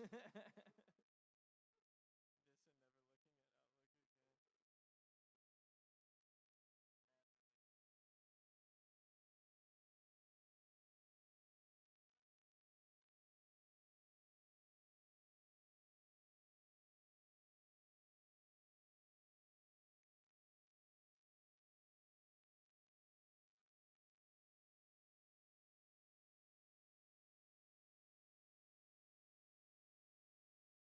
This and never looking at Outlook again. Never.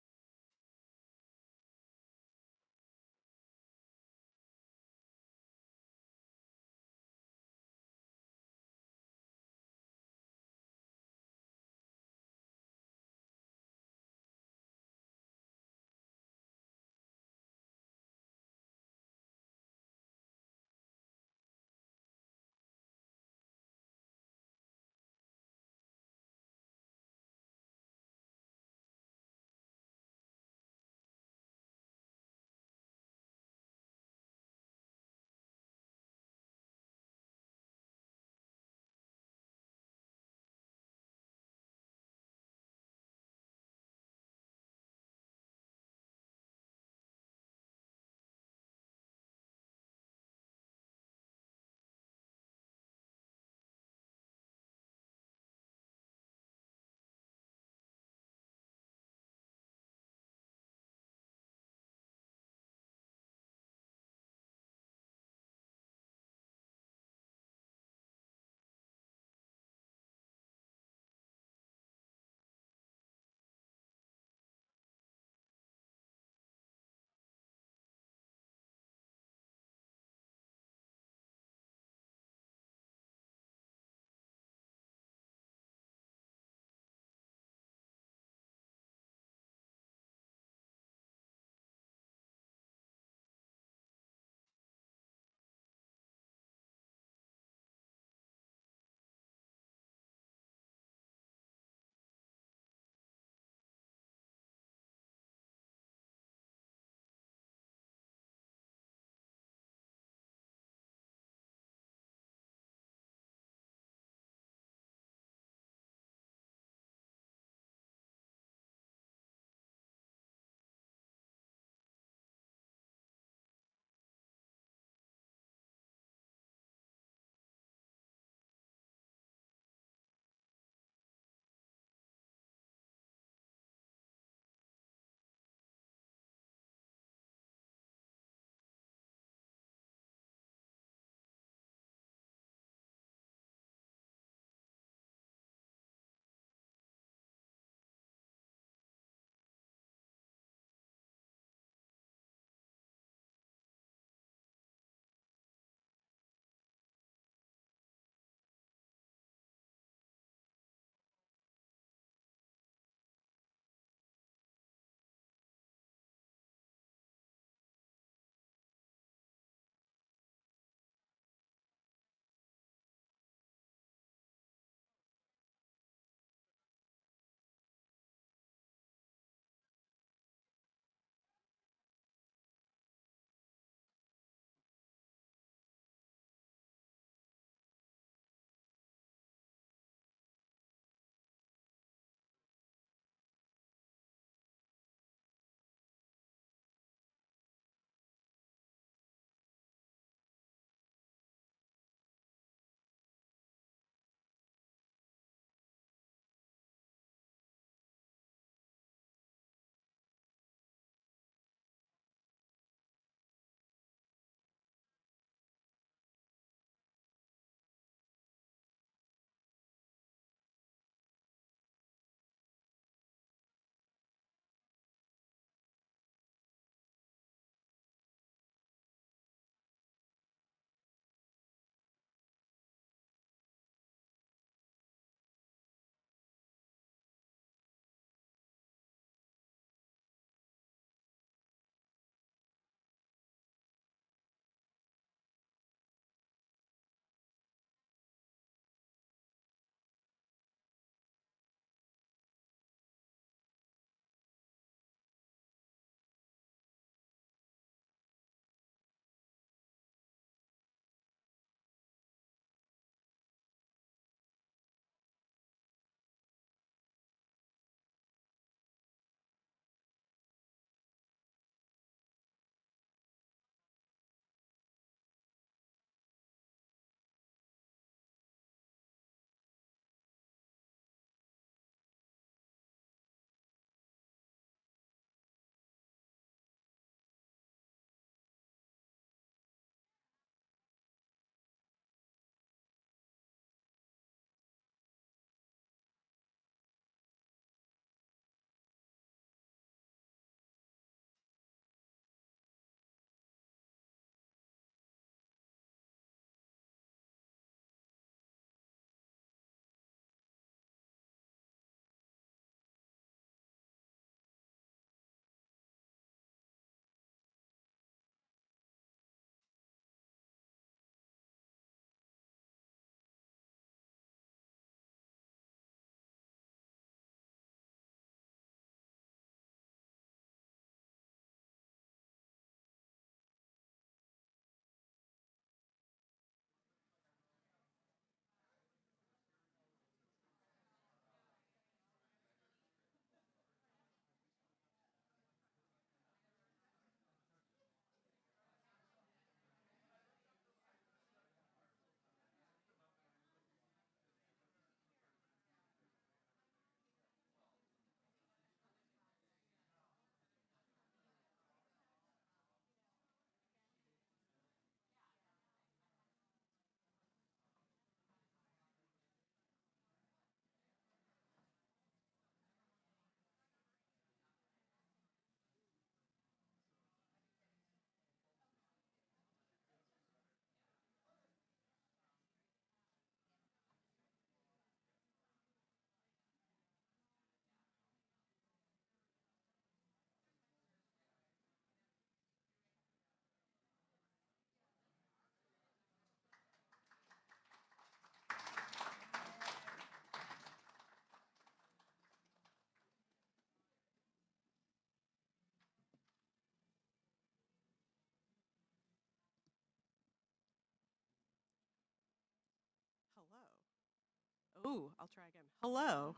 Ooh, I'll try again. Hello.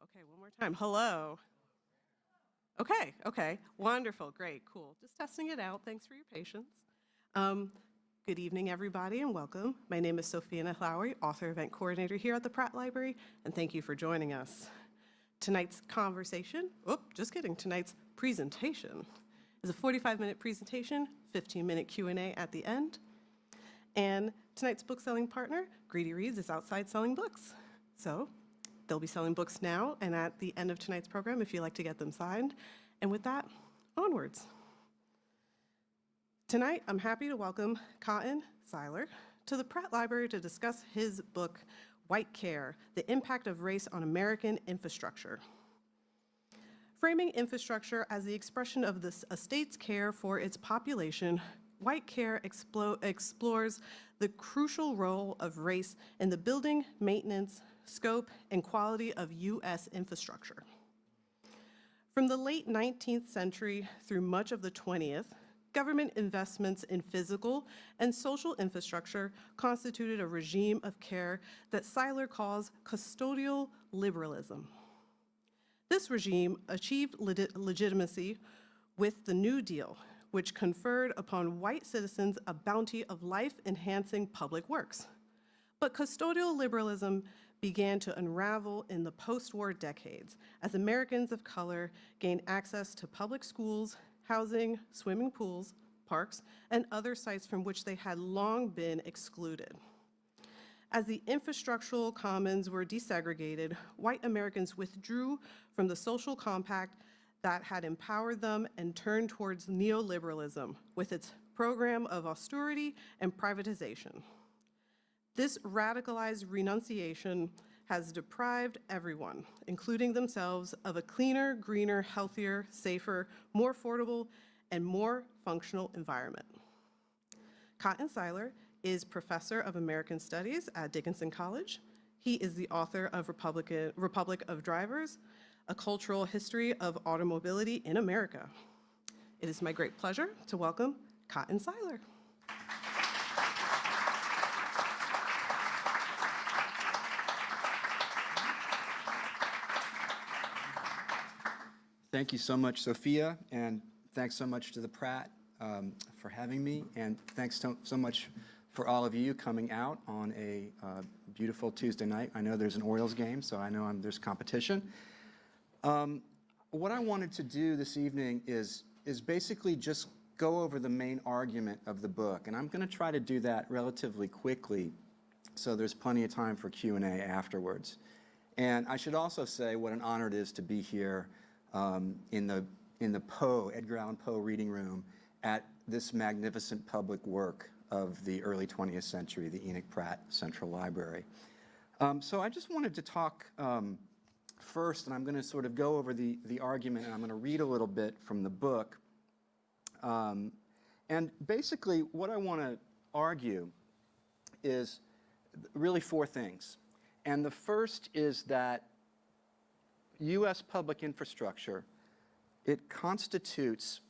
Okay, one more time. Hello. Okay. Wonderful, great, cool. Just testing it out. Thanks for your patience. Good evening, everybody, and welcome. My name is Sophia Nahlawi, author event coordinator here at the Pratt Library, and thank you for joining us. Tonight's tonight's presentation is a 45-minute presentation, 15-minute Q&A at the end. And tonight's book selling partner, Greedy Reads, is outside selling books. So they'll be selling books now and at the end of tonight's program if you'd like to get them signed. And with that, onwards. Tonight, I'm happy to welcome Cotten Seiler to the Pratt Library to discuss his book, White Care, The Impact of Race on American Infrastructure. Framing infrastructure as the expression of a state's care for its population, White Care explores the crucial role of race in the building, maintenance, scope, and quality of U.S. infrastructure. From the late 19th century through much of the 20th, government investments in physical and social infrastructure constituted a regime of care that Seiler calls custodial liberalism. This regime achieved legitimacy with the New Deal, which conferred upon white citizens a bounty of life-enhancing public works. But custodial liberalism began to unravel in the post-war decades as Americans of color gained access to public schools, housing, swimming pools, parks, and other sites from which they had long been excluded. As the infrastructural commons were desegregated, white Americans withdrew from the social compact that had empowered them and turned towards neoliberalism with its program of austerity and privatization. This radicalized renunciation has deprived everyone, including themselves, of a cleaner, greener, healthier, safer, more affordable, and more functional environment. Cotten Seiler is Professor of American Studies at Dickinson College. He is the author of Republic of Drivers, A Cultural History of Automobility in America. It is my great pleasure to welcome Cotten Seiler. Thank you so much, Sophia, and thanks so much to the Pratt for having me, and thanks so much for all of you coming out on a beautiful Tuesday night. I know there's an Orioles game, so I know there's competition. What I wanted to do this evening is basically just go over the main argument of the book, and I'm going to try to do that relatively quickly so there's plenty of time for Q&A afterwards. And I should also say what an honor it is to be here in the Poe, Edgar Allan Poe reading room at this magnificent public work of the early 20th century, the Enoch Pratt Central Library. So I just wanted to talk first, and I'm going to sort of go over the argument, and I'm going to read a little bit from the book. And basically, what I want to argue is really four things. And the first is that U.S. public infrastructure, it constitutes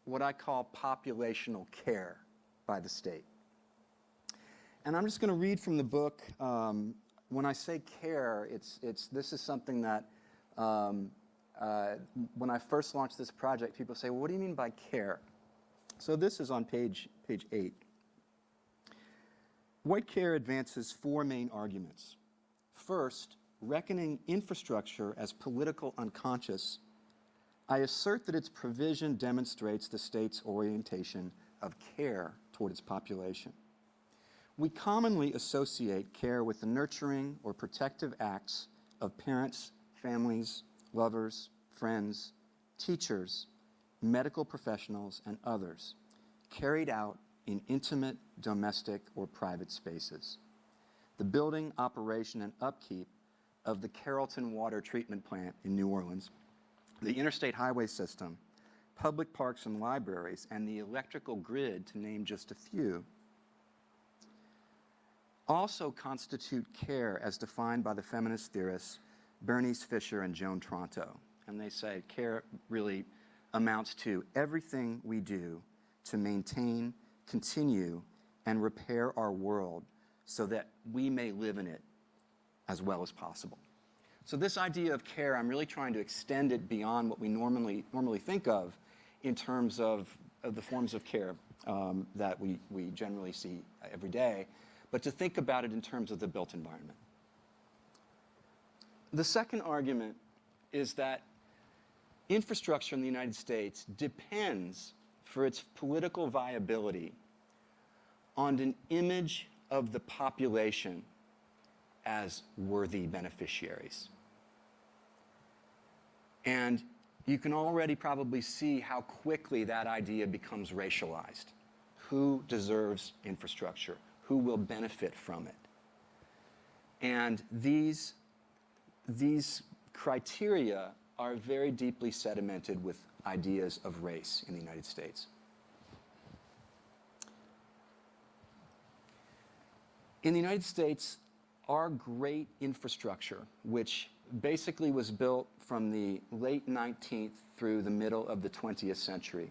what I call populational care by the state. And I'm just going to read from the book. When I say care, this is something that when I first launched this project, people say, well, what do you mean by care? So this is on page 8. White care advances four main arguments. First, reckoning infrastructure as political unconscious, I assert that its provision demonstrates the state's orientation of care toward its population. We commonly associate care with the nurturing or protective acts of parents, families, lovers, friends, teachers, medical professionals, and others, carried out in intimate, domestic, or private spaces. The building, operation, and upkeep of the Carrollton Water Treatment Plant in New Orleans, the interstate highway system, public parks and libraries, and the electrical grid, to name just a few, also constitute care as defined by the feminist theorists Bernice Fisher and Joan Tronto. And they say care really amounts to everything we do to maintain, continue, and repair our world so that we may live in it as well as possible. So this idea of care, I'm really trying to extend it beyond what we normally think of in terms of the forms of care that we generally see every day, but to think about it in terms of the built environment. The second argument is that infrastructure in the United States depends for its political viability on an image of the population as worthy beneficiaries. And you can already probably see how quickly that idea becomes racialized. Who deserves infrastructure? Who will benefit from it? And these criteria are very deeply sedimented with ideas of race in the United States. In the United States, our great infrastructure, which basically was built from the late 19th through the middle of the 20th century,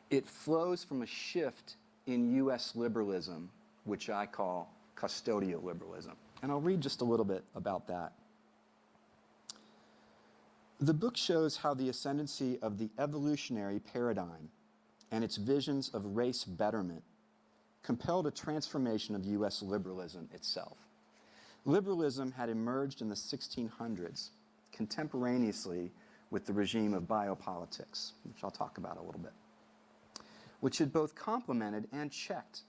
it flows from a shift in U.S. liberalism, which I call custodial liberalism. And I'll read just a little bit about that. The book shows how the ascendancy of the evolutionary paradigm and its visions of race betterment compelled a transformation of U.S. liberalism itself. Liberalism had emerged in the 1600s, contemporaneously with the regime of biopolitics, which I'll talk about a little bit, which had both complemented and checked.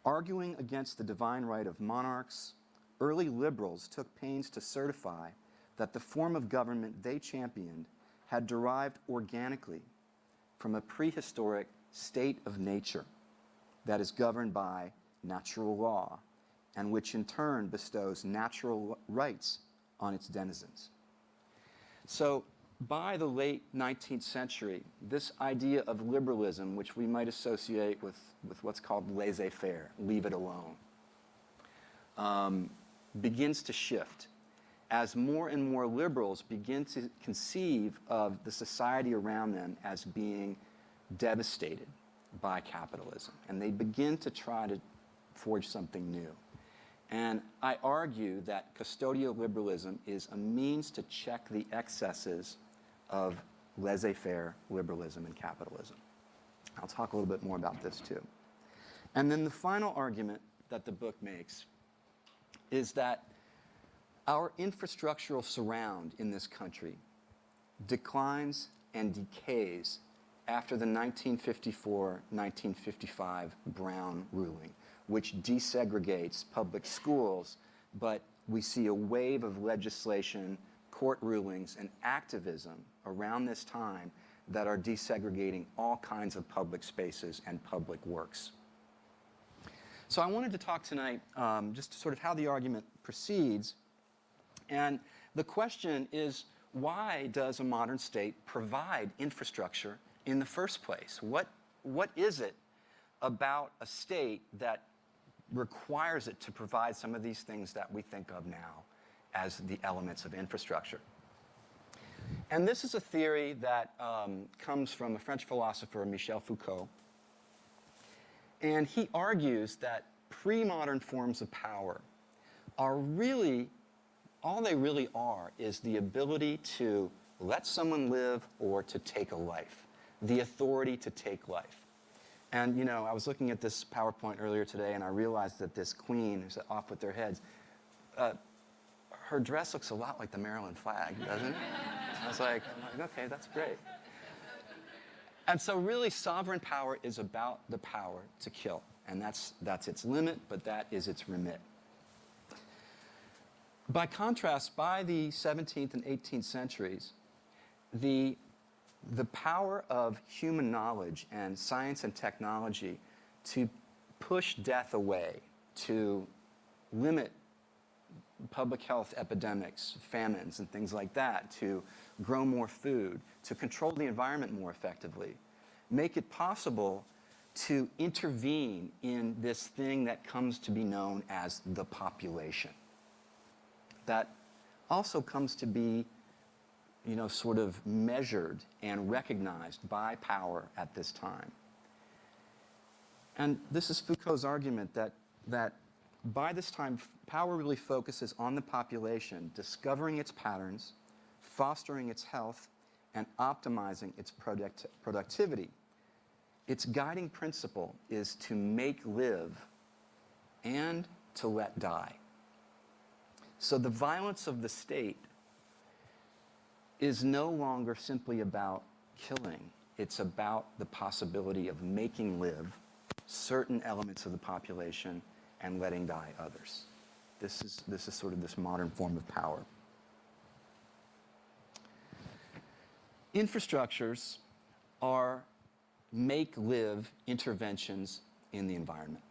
Arguing against the divine right of monarchs, early liberals took pains to certify that the form of government they championed had derived organically from a prehistoric state of nature that is governed by natural law, and which in turn bestows natural rights on its denizens. So by the late 19th century, this idea of liberalism, which we might associate with what's called laissez-faire, leave it alone, begins to shift as more and more liberals begin to conceive of the society around them as being devastated by capitalism. And they begin to try to forge something new. And I argue that custodial liberalism is a means to check the excesses of laissez-faire liberalism and capitalism. I'll talk a little bit more about this too. And then the final argument that the book makes is that our infrastructural surround in this country declines and decays after the 1954-1955 Brown ruling, which desegregates public schools, but we see a wave of legislation, court rulings, and activism around this time that are desegregating all kinds of public spaces and public works. So I wanted to talk tonight just sort of how the argument proceeds. And the question is, why does a modern state provide infrastructure in the first place? What is it about a state that requires it to provide some of these things that we think of now as the elements of infrastructure? And this is a theory that comes from a French philosopher, Michel Foucault. And he argues that pre-modern forms of power are really, all they really are is the ability to let someone live or to take a life, the authority to take life. And, you know, I was looking at this PowerPoint earlier today, and I realized that this queen who's off with their heads, her dress looks a lot like the Maryland flag, doesn't it? I was like, okay, that's great. And so really, sovereign power is about the power to kill. And that's its limit, but that is its remit. By contrast, by the 17th and 18th centuries, the power of human knowledge and science and technology to push death away, to limit public health epidemics, famines, and things like that, to grow more food, to control the environment more effectively, make it possible to intervene in this thing that comes to be known as the population. That also comes to be, you know, sort of measured and recognized by power at this time. And this is Foucault's argument that by this time, power really focuses on the population, discovering its patterns, fostering its health, and optimizing its productivity. Its guiding principle is to make live and to let die. So the violence of the state is no longer simply about killing. It's about the possibility of making live certain elements of the population and letting die others. This is sort of this modern form of power. Infrastructures are make-live interventions in the environment.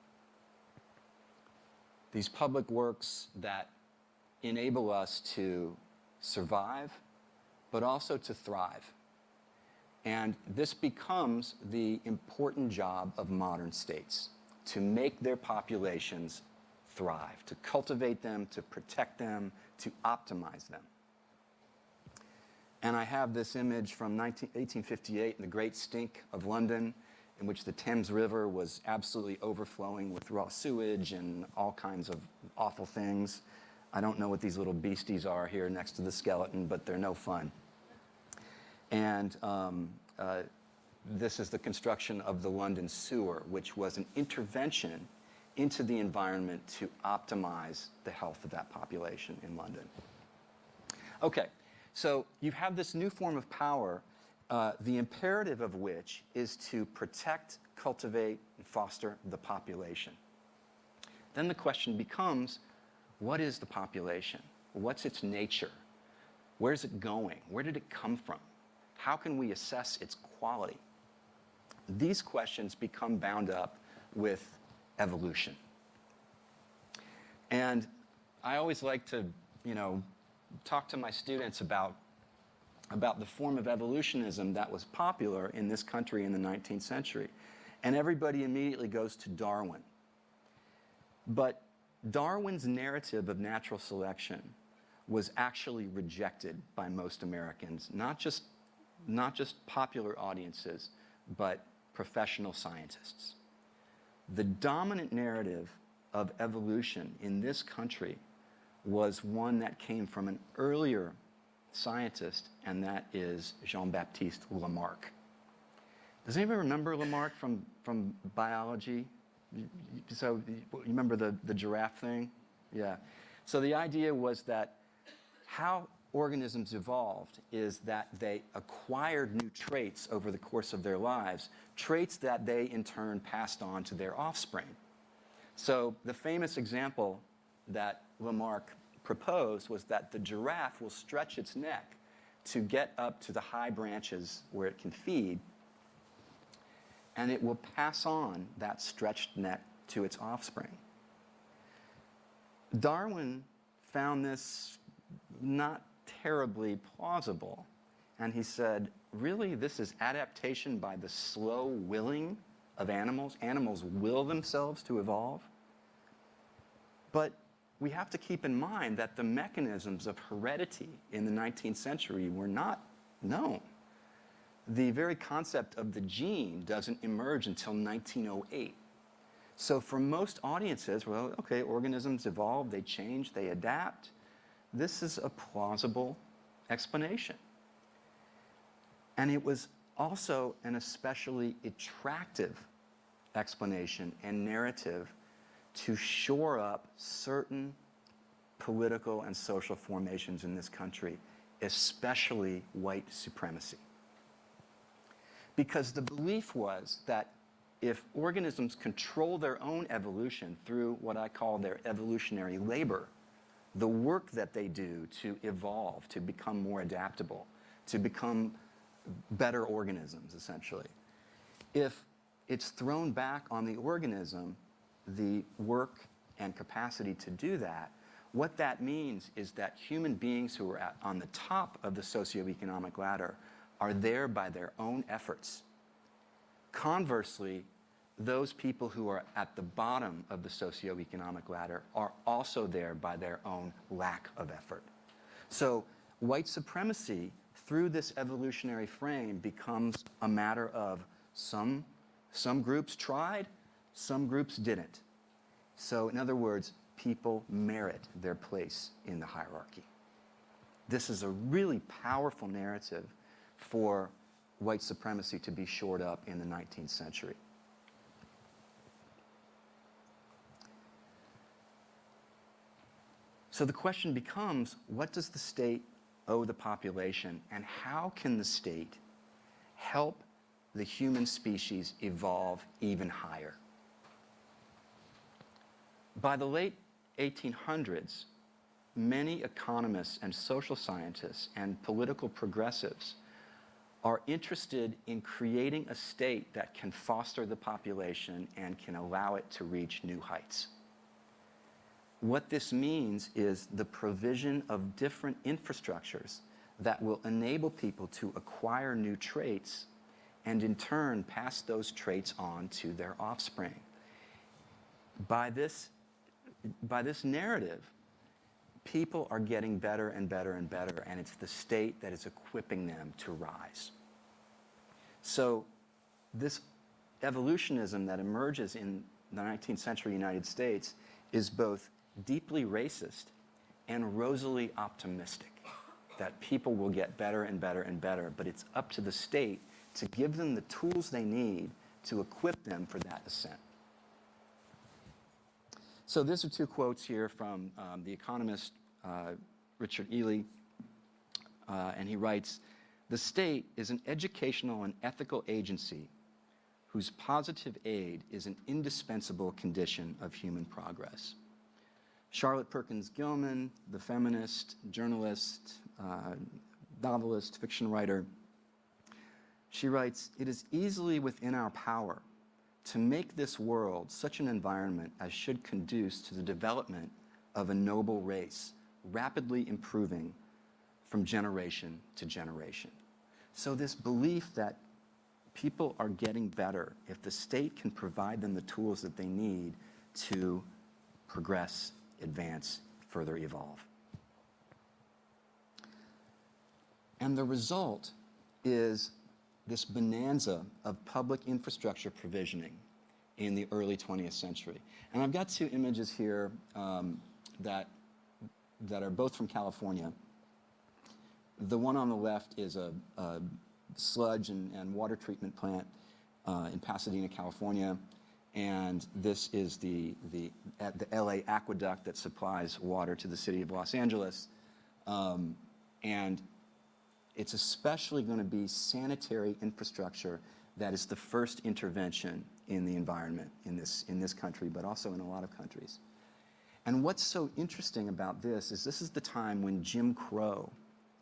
These public works that enable us to survive, but also to thrive. And this becomes the important job of modern states, to make their populations thrive, to cultivate them, to protect them, to optimize them. And I have this image from 1858 in the Great Stink of London, in which the Thames River was absolutely overflowing with raw sewage and all kinds of awful things. I don't know what these little beasties are here next to the skeleton, but they're no fun. And this is the construction of the London sewer, which was an intervention into the environment to optimize the health of that population in London. Okay, so you have this new form of power, the imperative of which is to protect, cultivate, and foster the population. Then the question becomes, what is the population? What's its nature? Where's it going? Where did it come from? How can we assess its quality? These questions become bound up with evolution. And I always like to, talk to my students about the form of evolutionism that was popular in this country in the 19th century. And everybody immediately goes to Darwin. But Darwin's narrative of natural selection was actually rejected by most Americans, not just popular audiences, but professional scientists. The dominant narrative of evolution in this country was one that came from an earlier scientist, and that is Jean-Baptiste Lamarck. Does anybody remember Lamarck from biology? So you remember the giraffe thing? Yeah. So the idea was that how organisms evolved is that they acquired new traits over the course of their lives, traits that they in turn passed on to their offspring. So the famous example that Lamarck proposed was that the giraffe will stretch its neck to get up to the high branches where it can feed, and it will pass on that stretched neck to its offspring. Darwin found this not terribly plausible, and he said, really, this is adaptation by the slow willing of animals? Animals will themselves to evolve? But we have to keep in mind that the mechanisms of heredity in the 19th century were not known. The very concept of the gene doesn't emerge until 1908. So for most audiences, well, okay, organisms evolve, they change, they adapt. This is a plausible explanation. And it was also an especially attractive explanation and narrative to shore up certain political and social formations in this country, especially white supremacy. Because the belief was that if organisms control their own evolution through what I call their evolutionary labor, the work that they do to evolve, to become more adaptable, to become better organisms, essentially. If it's thrown back on the organism, the work and capacity to do that, what that means is that human beings who are on the top of the socioeconomic ladder are there by their own efforts. Conversely, those people who are at the bottom of the socioeconomic ladder are also there by their own lack of effort. So white supremacy, through this evolutionary frame, becomes a matter of some groups tried, some groups didn't. So in other words, people merit their place in the hierarchy. This is a really powerful narrative for white supremacy to be shored up in the 19th century. So the question becomes, what does the state owe the population, and how can the state help the human species evolve even higher? By the late 1800s, many economists and social scientists and political progressives are interested in creating a state that can foster the population and can allow it to reach new heights. What this means is the provision of different infrastructures that will enable people to acquire new traits and in turn pass those traits on to their offspring. By this narrative, people are getting better and better and better, and it's the state that is equipping them to rise. So this evolutionism that emerges in the 19th century United States is both deeply racist and rosily optimistic, that people will get better and better and better, but it's up to the state to give them the tools they need to equip them for that ascent. So these are two quotes here from the economist Richard Ely, and he writes, "The state is an educational and ethical agency whose positive aid is an indispensable condition of human progress." Charlotte Perkins Gilman, the feminist, journalist, novelist, fiction writer, she writes, "It is easily within our power to make this world such an environment as should conduce to the development of a noble race, rapidly improving from generation to generation." So this belief that people are getting better if the state can provide them the tools that they need to progress, advance, further evolve. And the result is this bonanza of public infrastructure provisioning in the early 20th century. And I've got two images here that are both from California. The one on the left is a sludge and water treatment plant in Pasadena, California. And this is the LA aqueduct that supplies water to the city of Los Angeles. And it's especially going to be sanitary infrastructure that is the first intervention in the environment in this country, but also in a lot of countries. And what's so interesting about this is the time when Jim Crow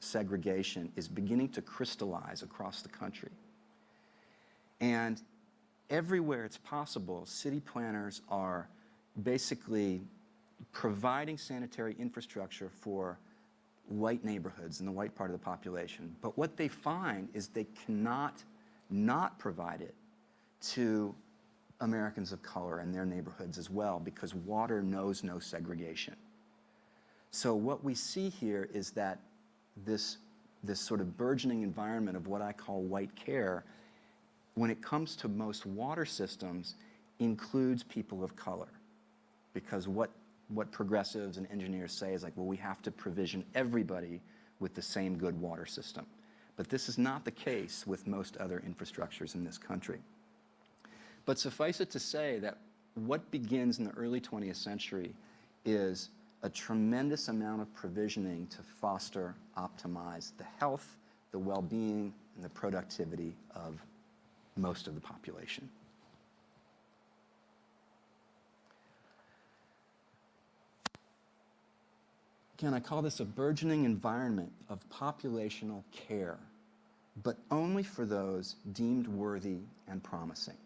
segregation is beginning to crystallize across the country. And everywhere it's possible, city planners are basically providing sanitary infrastructure for white neighborhoods in the white part of the population. But what they find is they cannot not provide it to Americans of color in their neighborhoods as well, because water knows no segregation. So what we see here is that this sort of burgeoning environment of what I call white care, when it comes to most water systems, includes people of color. Because what progressives and engineers say is like, well, we have to provision everybody with the same good water system. But this is not the case with most other infrastructures in this country. But suffice it to say that what begins in the early 20th century is a tremendous amount of provisioning to foster, optimize the health, the well-being, and the productivity of most of the population. Again, I call this a burgeoning environment of populational care, but only for those deemed worthy and promising.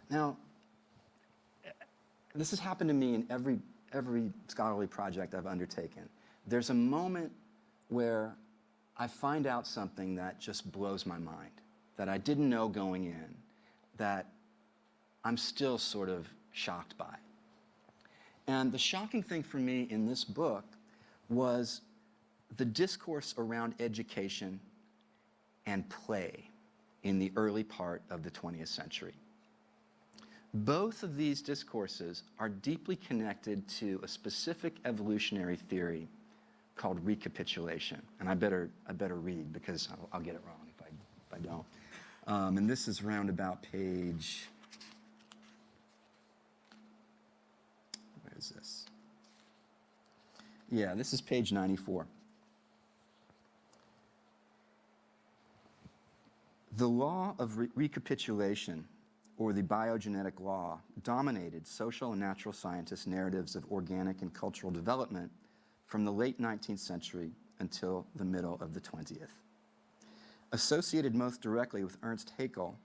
Now, this has happened to me in every scholarly project I've undertaken. There's a moment where I find out something that just blows my mind, that I didn't know going in, that I'm still sort of shocked by. And the shocking thing for me in this book was the discourse around education and play in the early part of the 20th century. Both of these discourses are deeply connected to a specific evolutionary theory called recapitulation. And I better read because I'll get it wrong if I don't. And this is round about page, where is this? Yeah, this is page 94. The law of recapitulation, or the biogenetic law, dominated social and natural scientists' narratives of organic and cultural development from the late 19th century until the middle of the 20th. Associated most directly with Ernst Haeckel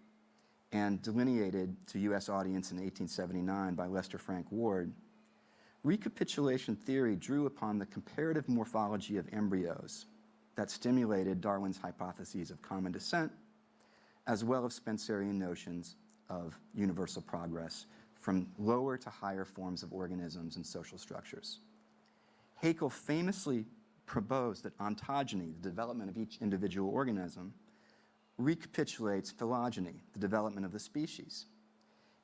and delineated to U.S. audience in 1879 by Lester Frank Ward, recapitulation theory drew upon the comparative morphology of embryos that stimulated Darwin's hypotheses of common descent, as well as Spencerian notions of universal progress from lower to higher forms of organisms and social structures. Haeckel famously proposed that ontogeny, the development of each individual organism, recapitulates phylogeny, the development of the species.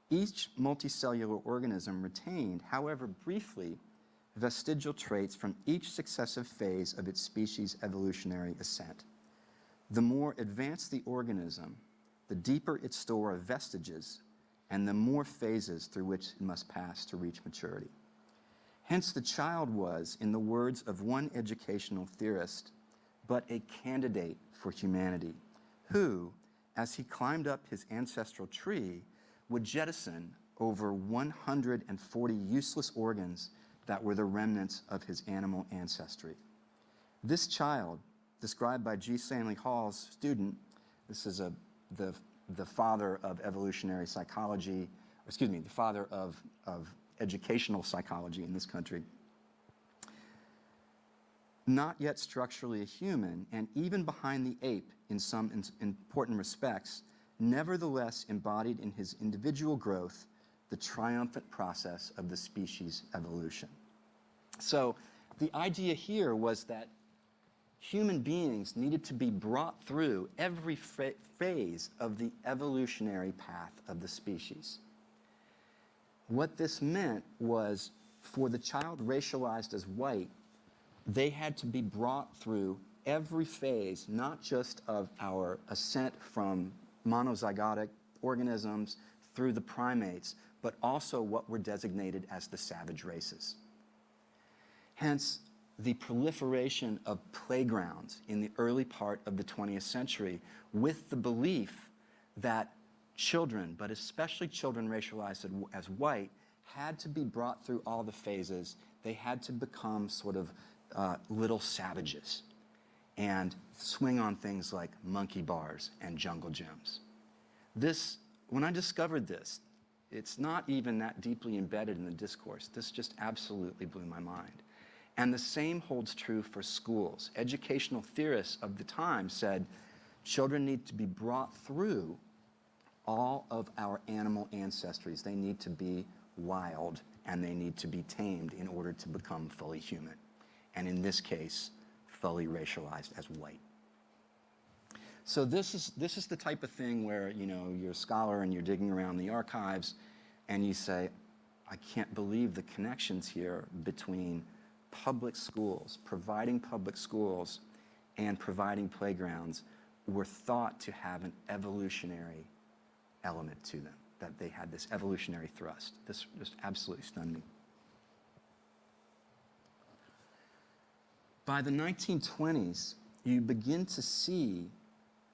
Each multicellular organism retained, however briefly, vestigial traits from each successive phase of its species' evolutionary ascent. The more advanced the organism, the deeper its store of vestiges, and the more phases through which it must pass to reach maturity. Hence, the child was, in the words of one educational theorist, but a candidate for humanity, who, as he climbed up his ancestral tree, would jettison over 140 useless organs that were the remnants of his animal ancestry. This child, described by G. Stanley Hall's student, this is the father of evolutionary psychology, the father of educational psychology in this country, not yet structurally a human, and even behind the ape in some important respects, nevertheless embodied in his individual growth the triumphant process of the species evolution. So the idea here was that human beings needed to be brought through every phase of the evolutionary path of the species. What this meant was, for the child racialized as white, they had to be brought through every phase, not just of our ascent from monozygotic organisms through the primates, but also what were designated as the savage races. Hence, the proliferation of playgrounds in the early part of the 20th century, with the belief that children, but especially children racialized as white, had to be brought through all the phases. They had to become sort of little savages and swing on things like monkey bars and jungle gyms. When I discovered this, it's not even that deeply embedded in the discourse. This just absolutely blew my mind. And the same holds true for schools. Educational theorists of the time said children need to be brought through all of our animal ancestries. They need to be wild, and they need to be tamed in order to become fully human. And in this case, fully racialized as white. So this is the type of thing where, you're a scholar and you're digging around the archives and you say, I can't believe the connections here between public schools, providing public schools and providing playgrounds were thought to have an evolutionary element to them, that they had this evolutionary thrust. This just absolutely stunned me. By the 1920s, you begin to see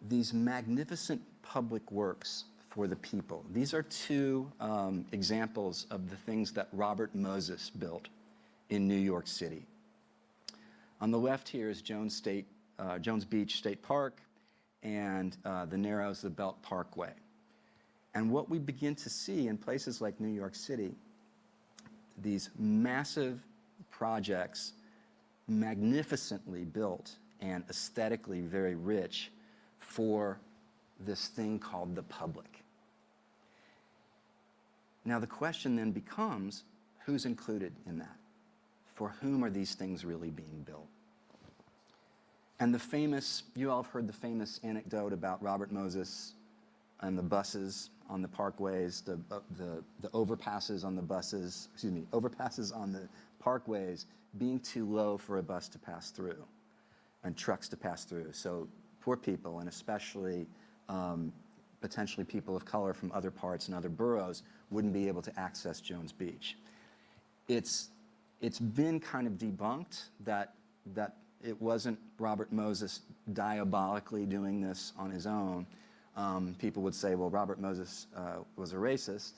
these magnificent public works for the people. These are two examples of the things that Robert Moses built in New York City. On the left here is Jones Beach State Park and the Narrows, the Belt Parkway. And what we begin to see in places like New York City, these massive projects, magnificently built and aesthetically very rich, for this thing called the public. Now the question then becomes, who's included in that? For whom are these things really being built? And you all have heard the famous anecdote about Robert Moses and the buses on the parkways, the overpasses on the buses, overpasses on the parkways being too low for a bus to pass through and trucks to pass through. So poor people, and especially potentially people of color from other parts and other boroughs, wouldn't be able to access Jones Beach. It's been kind of debunked that it wasn't Robert Moses diabolically doing this on his own. People would say, well, Robert Moses was a racist,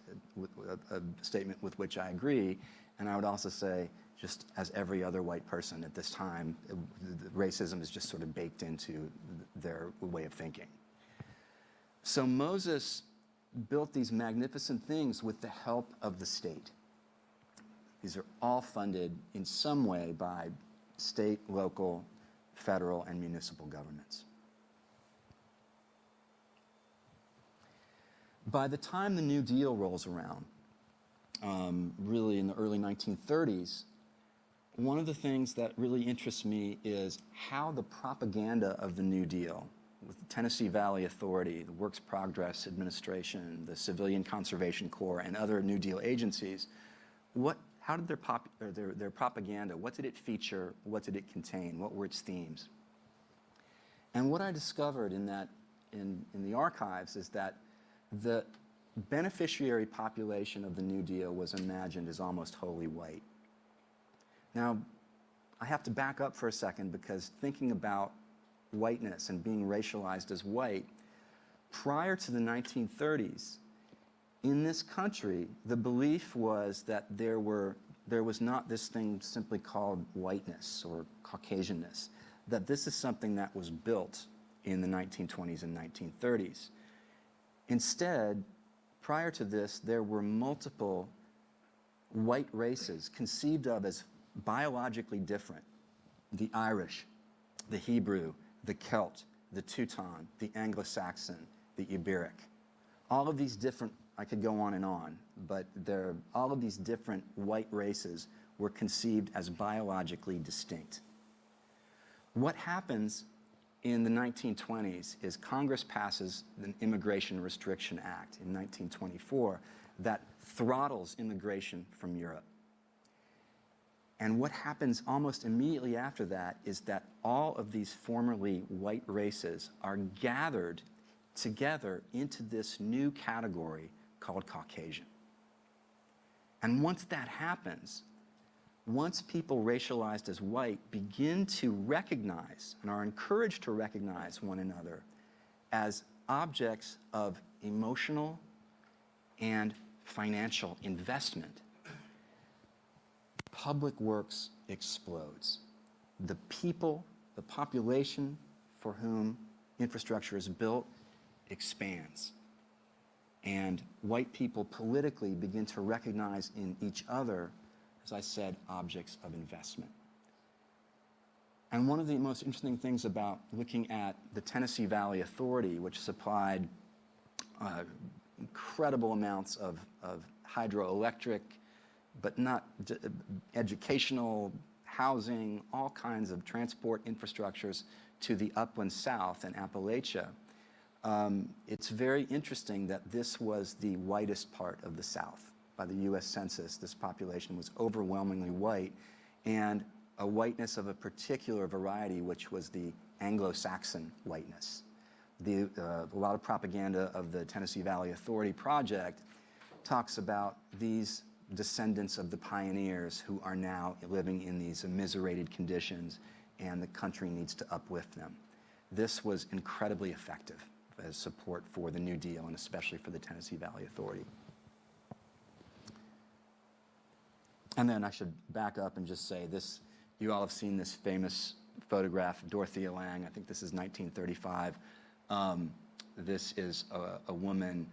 a statement with which I agree. And I would also say, just as every other white person at this time, racism is just sort of baked into their way of thinking. So Moses built these magnificent things with the help of the state. These are all funded in some way by state, local, federal, and municipal governments. By the time the New Deal rolls around, really in the early 1930s, one of the things that really interests me is how the propaganda of the New Deal, with the Tennessee Valley Authority, the Works Progress Administration, the Civilian Conservation Corps, and other New Deal agencies, how did their propaganda, what did it feature, what did it contain, what were its themes? And what I discovered in the archives is that the beneficiary population of the New Deal was imagined as almost wholly white. Now, I have to back up for a second, because thinking about whiteness and being racialized as white, prior to the 1930s, in this country, the belief was that there was not this thing simply called whiteness or Caucasianness, that this is something that was built in the 1920s and 1930s. Instead, prior to this, there were multiple white races conceived of as biologically different: the Irish, the Hebrew, the Celt, the Teuton, the Anglo-Saxon, the Iberic. All of these different, I could go on, but all of these different white races were conceived as biologically distinct. What happens in the 1920s is Congress passes the Immigration Restriction Act in 1924 that throttles immigration from Europe. And what happens almost immediately after that is that all of these formerly white races are gathered together into this new category called Caucasian. And once that happens, once people racialized as white begin to recognize and are encouraged to recognize one another as objects of emotional and financial investment, public works explodes. The people, the population for whom infrastructure is built expands. And white people politically begin to recognize in each other, as I said, objects of investment. And one of the most interesting things about looking at the Tennessee Valley Authority, which supplied incredible amounts of hydroelectric, but not educational, housing, all kinds of transport infrastructures to the upland South and Appalachia, it's very interesting that this was the whitest part of the South. By the U.S. Census, this population was overwhelmingly white, and a whiteness of a particular variety, which was the Anglo-Saxon whiteness. A lot of propaganda of the Tennessee Valley Authority project talks about these descendants of the pioneers who are now living in these immiserated conditions, and the country needs to uplift them. This was incredibly effective as support for the New Deal, and especially for the Tennessee Valley Authority. And then I should back up and just say this, you all have seen this famous photograph of Dorothea Lange. I think this is 1935. This is a woman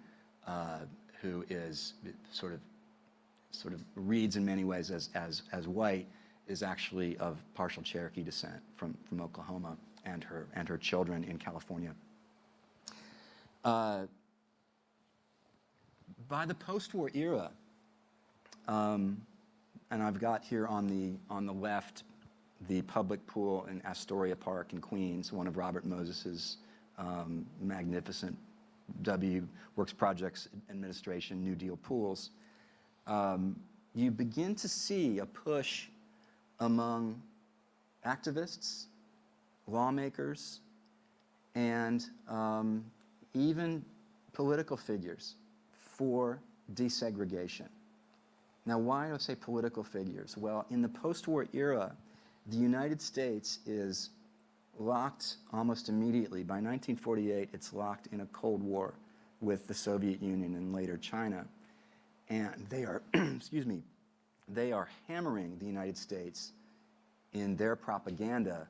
who is sort of reads in many ways as white, is actually of partial Cherokee descent from Oklahoma, and her children in California. By the post-war era, and I've got here on the left the public pool in Astoria Park in Queens, one of Robert Moses's magnificent Works Projects Administration, New Deal pools, you begin to see a push among activists, lawmakers, and even political figures for desegregation. Now, why do I say political figures? Well, in the post-war era, the United States is locked almost immediately. By 1948, it's locked in a Cold War with the Soviet Union and later China. And they are, excuse me, they are hammering the United States in their propaganda,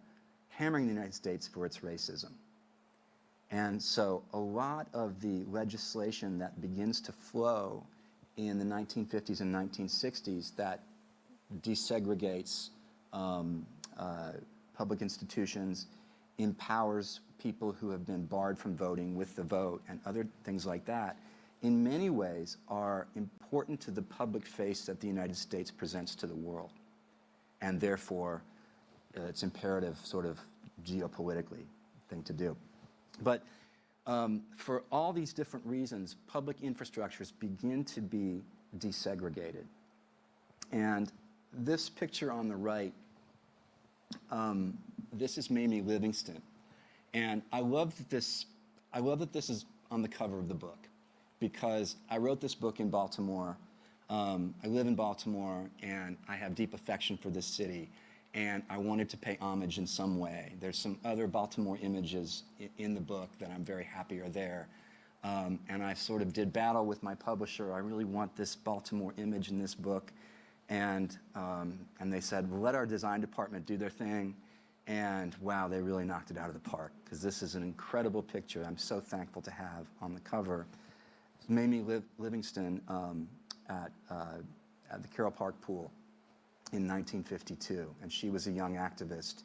hammering the United States for its racism. And so a lot of the legislation that begins to flow in the 1950s and 1960s that desegregates public institutions, empowers people who have been barred from voting with the vote, and other things like that, in many ways are important to the public face that the United States presents to the world. And therefore, it's imperative sort of geopolitically thing to do. But for all these different reasons, public infrastructures begin to be desegregated. And this picture on the right, this is Mamie Livingston. And I love that this is on the cover of the book, because I wrote this book in Baltimore. I live in Baltimore, and I have deep affection for this city. And I wanted to pay homage in some way. There's some other Baltimore images in the book that I'm very happy are there. And I sort of did battle with my publisher. I really want this Baltimore image in this book. And they said, well, let our design department do their thing. And wow, they really knocked it out of the park, because this is an incredible picture I'm so thankful to have on the cover. It's Mamie Livingston at the Carroll Park Pool in 1952, and she was a young activist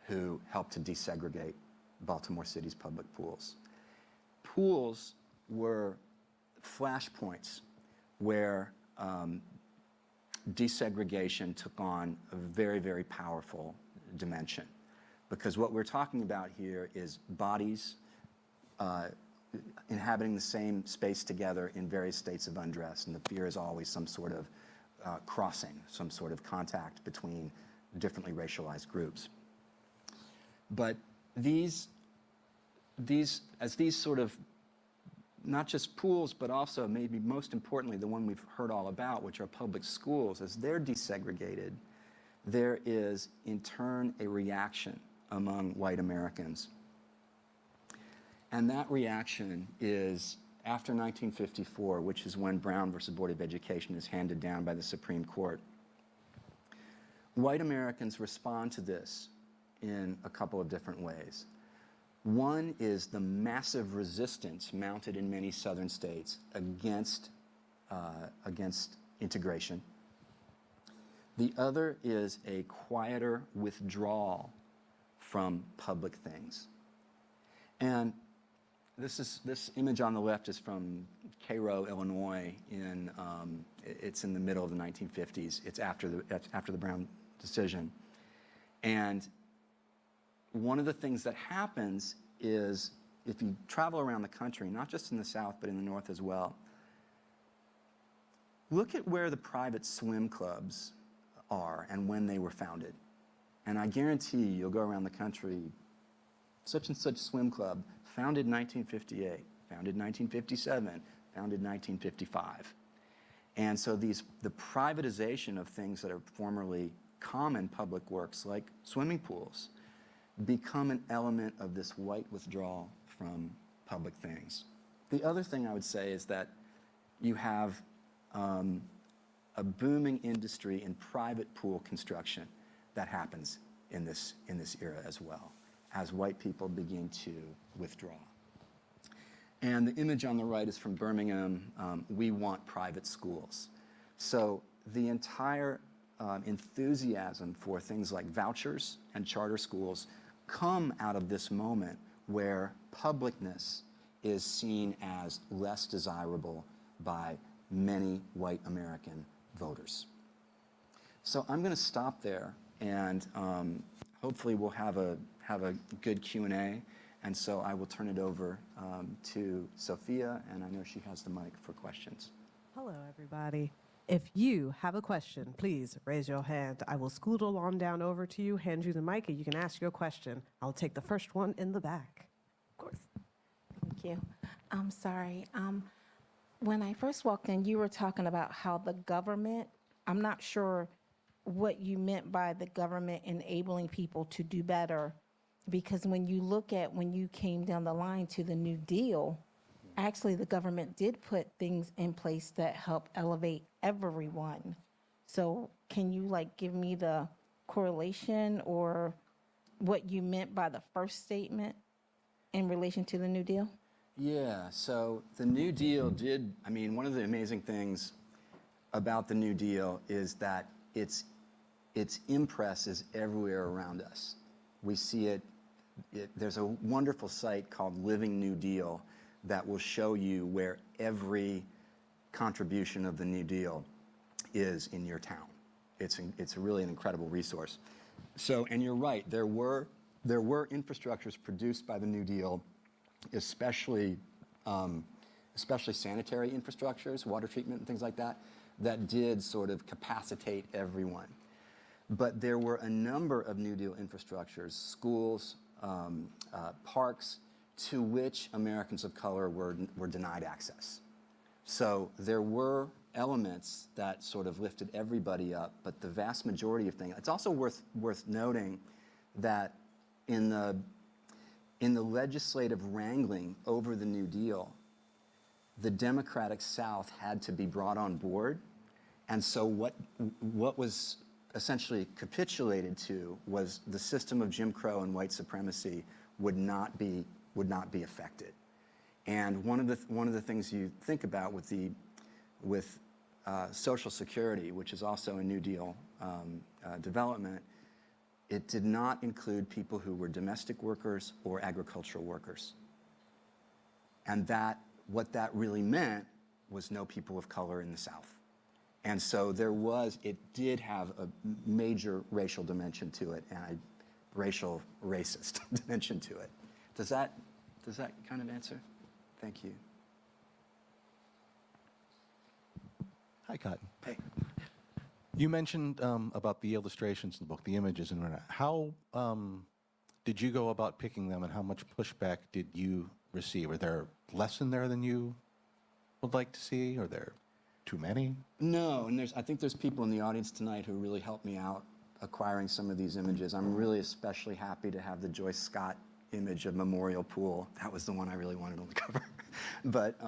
who helped to desegregate Baltimore City's public pools. Pools were flashpoints where desegregation took on a very, very powerful dimension, because what we're talking about here is bodies inhabiting the same space together in various states of undress, and the fear is always some sort of crossing, some sort of contact between differently racialized groups. But these sort of, not just pools, but also maybe most importantly, the one we've heard all about, which are public schools, as they're desegregated, there is in turn a reaction among white Americans. And that reaction is after 1954, which is when Brown versus Board of Education is handed down by the Supreme Court. White Americans respond to this in a couple of different ways. One is the massive resistance mounted in many southern states against integration. The other is a quieter withdrawal from public things. And this image on the left is from Cairo, Illinois. It's in the middle of the 1950s. It's after the Brown decision. And one of the things that happens is, if you travel around the country, not just in the South, but in the North as well, look at where the private swim clubs are and when they were founded. And I guarantee you'll go around the country, such and such swim club, founded in 1958, founded 1957, founded 1955. And so the privatization of things that are formerly common public works, like swimming pools, become an element of this white withdrawal from public things. The other thing I would say is that you have a booming industry in private pool construction that happens in this era as well, as white people begin to withdraw. And the image on the right is from Birmingham. We want private schools. So the entire enthusiasm for things like vouchers and charter schools come out of this moment where publicness is seen as less desirable by many white American voters. So I'm going to stop there, and hopefully we'll have a good Q&A, And so I will turn it over to Sophia, and I know she has the mic for questions. Hello, everybody. If you have a question, please raise your hand. I will scootle on down over to you, hand you the mic, and you can ask your question. I'll take the first one in the back. Of course. Thank you. I'm sorry. When I first walked in, you were talking about how the government, I'm not sure what you meant by the government enabling people to do better, because when you look at when you came down the line to the New Deal, actually the government did put things in place that help elevate everyone. So can you give me the correlation or what you meant by the first statement in relation to the New Deal? Yeah, so the New Deal did, one of the amazing things about the New Deal is that its impress is everywhere around us. We see it, there's a wonderful site called Living New Deal that will show you where every contribution of the New Deal is in your town. It's really an incredible resource. So, and you're right, there were infrastructures produced by the New Deal, especially sanitary infrastructures, water treatment and things like that, that did sort of capacitate everyone. But there were a number of New Deal infrastructures, schools, parks, to which Americans of color were denied access. So there were elements that sort of lifted everybody up, but the vast majority of things, it's also worth noting that in the legislative wrangling over the New Deal, the Democratic South had to be brought on board. And so what was essentially capitulated to was the system of Jim Crow and white supremacy would not be affected. And one of the things you think about with Social Security, which is also a New Deal development, it did not include people who were domestic workers or agricultural workers. And what that really meant was no people of color in the South. And so it did have a major racial dimension to it, and racist dimension to it. Does that kind of answer? Thank you. Hi, Cotten. Hey. You mentioned about the illustrations in the book, the images and whatnot. How did you go about picking them, and how much pushback did you receive? Are there less in there than you would like to see? Are there too many? No, and I think there's people in the audience tonight who really helped me out acquiring some of these images. I'm really especially happy to have the Joyce Scott image of Memorial Pool. That was the one I really wanted on the cover. But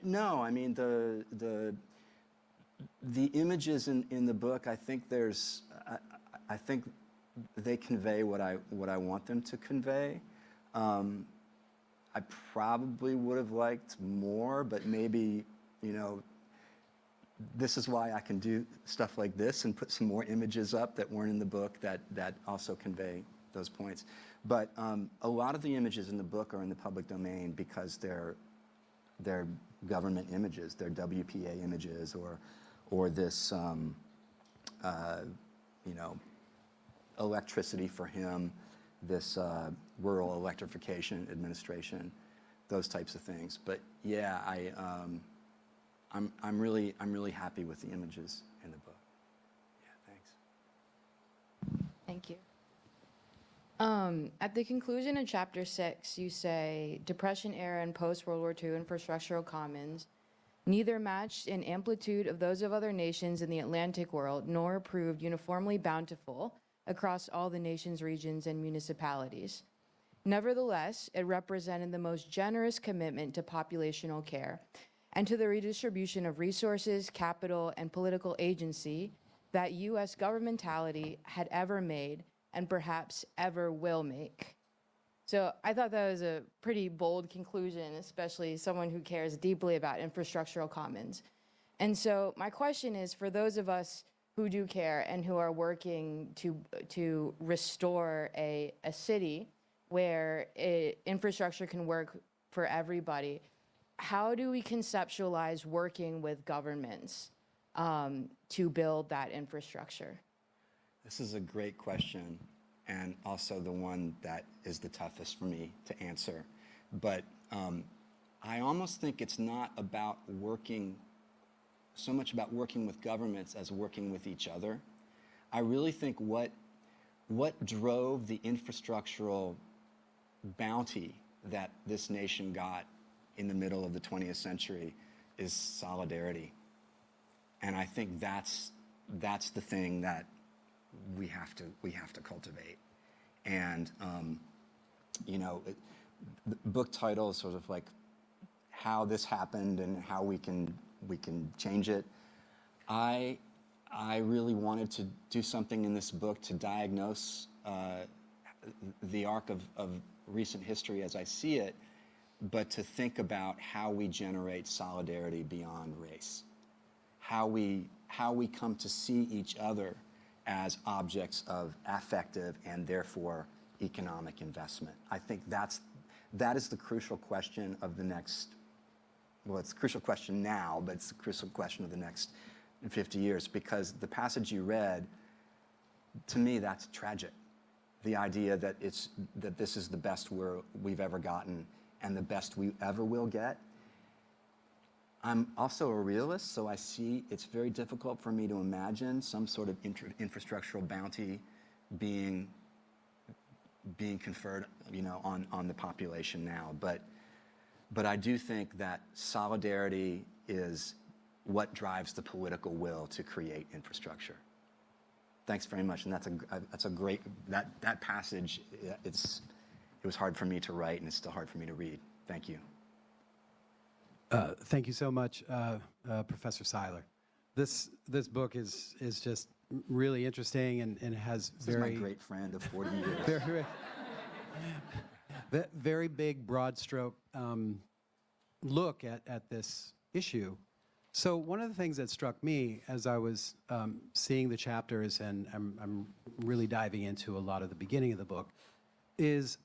no, the images in the book, I think I think they convey what I want them to convey. I probably would have liked more, but maybe, this is why I can do stuff like this and put some more images up that weren't in the book that also convey those points. But a lot of the images in the book are in the public domain because they're government images. They're WPA images or this, electricity for him, this rural electrification administration, those types of things. But yeah, I'm really happy with the images in the book. Yeah, thanks. Thank you. At the conclusion of chapter 6, you say, Depression era and post-World War II infrastructural commons neither matched in amplitude of those of other nations in the Atlantic world, nor proved uniformly bountiful across all the nation's regions and municipalities. Nevertheless, it represented the most generous commitment to populational care and to the redistribution of resources, capital, and political agency that U.S. governmentality had ever made and perhaps ever will make. So I thought that was a pretty bold conclusion, especially someone who cares deeply about infrastructural commons. And so my question is, for those of us who do care and who are working to restore a city where infrastructure can work for everybody, how do we conceptualize working with governments to build that infrastructure? This is a great question. and also the one that is the toughest for me to answer. But I almost think it's not about so much about working with governments as working with each other. I really think what drove the infrastructural bounty that this nation got in the middle of the 20th century is solidarity. And I think that's the thing that we have to cultivate. And the book title is sort of like how this happened and how we can change it. I really wanted to do something in this book to diagnose the arc of recent history as I see it, but to think about how we generate solidarity beyond race, how we come to see each other as objects of affective and therefore economic investment. I think that is the crucial question of the next, well, it's a crucial question now, but it's the crucial question of the next 50 years, because the passage you read, to me, that's tragic. The idea that this is the best we've ever gotten and the best we ever will get. I'm also a realist, so I see it's very difficult for me to imagine some sort of infrastructural bounty being conferred, on the population now. But I do think that solidarity is what drives the political will to create infrastructure. Thanks very much, and that's a great that passage. It was hard for me to write, and it's still hard for me to read. Thank you. Thank you so much, Professor Seiler. This book is just really interesting and has This is my great friend of 40 years. very big, broad stroke look at this issue. So one of the things that struck me as I was seeing the chapters, and I'm really diving into a lot of the beginning of the book, is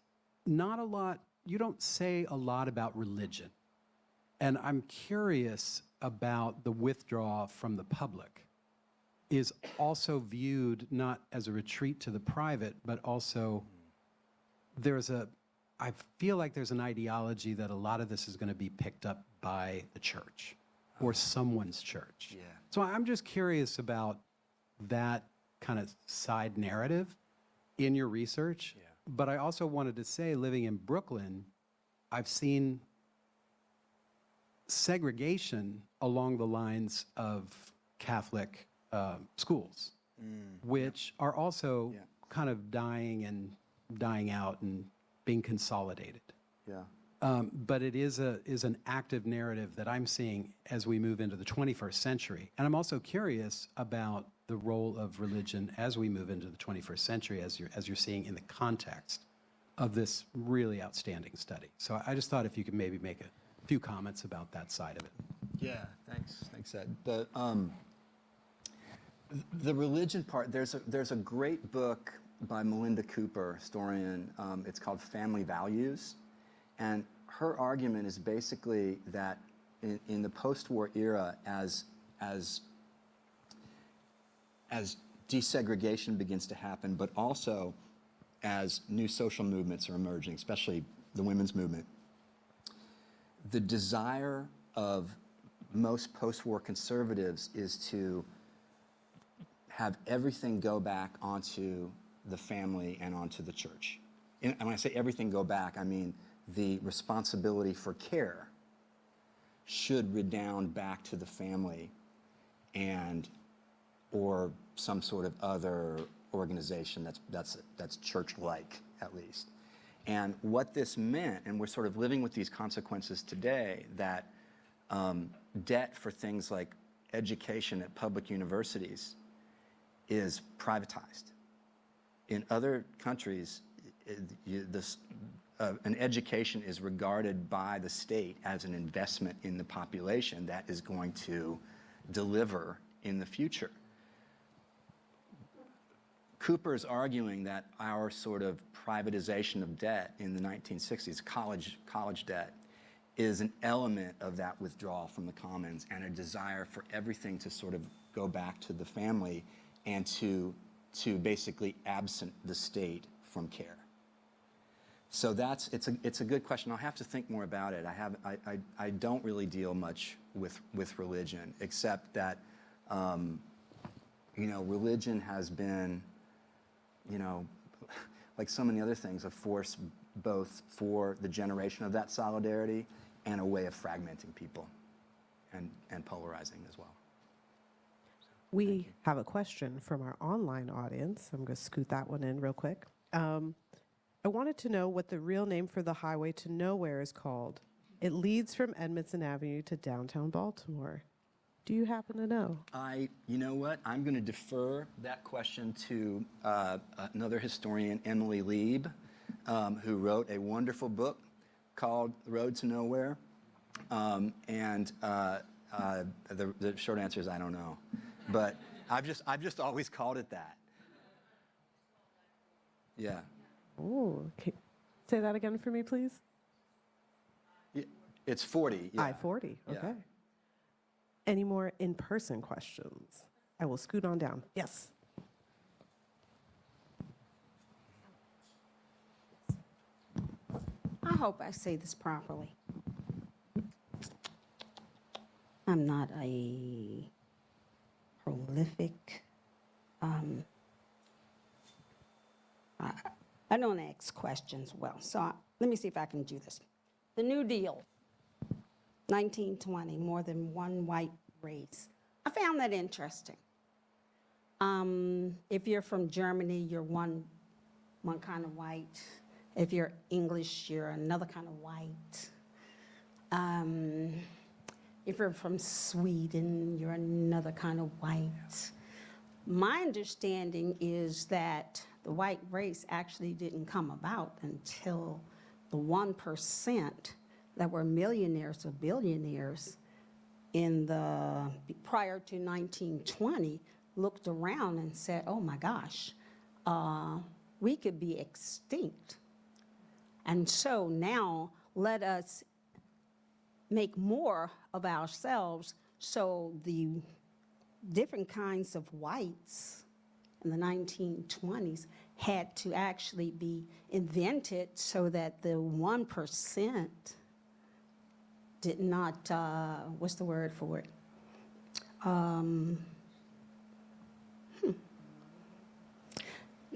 you don't say a lot about religion. And I'm curious about the withdrawal from the public is also viewed not as a retreat to the private, but also I feel like there's an ideology that a lot of this is going to be picked up by the church or someone's church. Yeah. So I'm just curious about that kind of side narrative in your research. Yeah. But I also wanted to say, living in Brooklyn, I've seen segregation along the lines of Catholic schools, which are also kind of dying out and being consolidated. Yeah. But it is an active narrative that I'm seeing as we move into the 21st century. And I'm also curious about the role of religion as we move into the 21st century, as you're seeing in the context of this really outstanding study. So I just thought if you could maybe make a few comments about that side of it. Yeah, thanks, Ed. The religion part, there's a great book by Melinda Cooper, historian. It's called Family Values. And her argument is basically that in the post-war era, as desegregation begins to happen, but also as new social movements are emerging, especially the women's movement, the desire of most post-war conservatives is to have everything go back onto the family and onto the church. And when I say everything go back, I mean the responsibility for care should redound back to the family or some sort of other organization that's church-like, at least. And what this meant, and we're sort of living with these consequences today, that debt for things like education at public universities is privatized. In other countries, an education is regarded by the state as an investment in the population that is going to deliver in the future. Cooper's arguing that our sort of privatization of debt in the 1960s, college debt, is an element of that withdrawal from the commons and a desire for everything to sort of go back to the family and to basically absent the state from care. So it's a good question. I'll have to think more about it. I don't really deal much with religion, except that, religion has been, like so many other things, a force both for the generation of that solidarity and a way of fragmenting people and polarizing as well. We have a question from our online audience. I'm going to scoot that one in real quick. I wanted to know what the real name for the highway to nowhere is called. It leads from Edmondson Avenue to downtown Baltimore. Do you happen to know? You know what? I'm going to defer that question to another historian, Emily Lieb, who wrote a wonderful book called The Road to Nowhere. The short answer is I don't know. But I've just always called it that. Yeah. Oh, okay. Say that again for me, please. It's 40. Yeah. I-40, okay. Yeah. Any more in-person questions? I will scoot on down. Yes. I hope I say this properly. I'm not a prolific, I don't ask questions well, so let me see if I can do this. The New Deal, 1920, more than one white race. I found that interesting. If you're from Germany, you're one kind of white. If you're English, you're another kind of white. If you're from Sweden, you're another kind of white. My understanding is that the white race actually didn't come about until the 1% that were millionaires or billionaires prior to 1920 looked around and said, oh my gosh, we could be extinct. And so now let us make more of ourselves, so the different kinds of whites in the 1920s had to actually be invented so that the 1% did not, what's the word for it?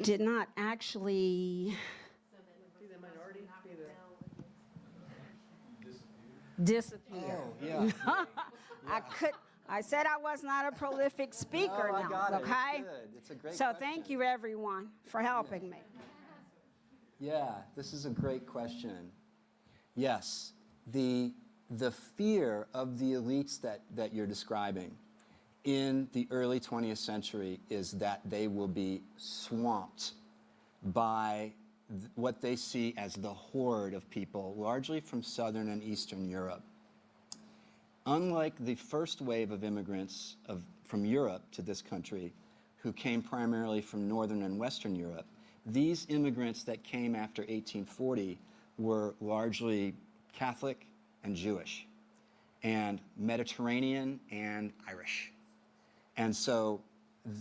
Did not actually disappear. Oh, yeah. I said I was not a prolific speaker I now, got it. okay? It's good. It's a great So question. thank you, everyone, for helping me. Yeah, this is a great question. Yes, the fear of the elites that you're describing in the early 20th century is that they will be swamped by what they see as the horde of people, largely from Southern and Eastern Europe. Unlike the first wave of immigrants from Europe to this country, who came primarily from Northern and Western Europe, these immigrants that came after 1840 were largely Catholic and Jewish, and Mediterranean and Irish. And so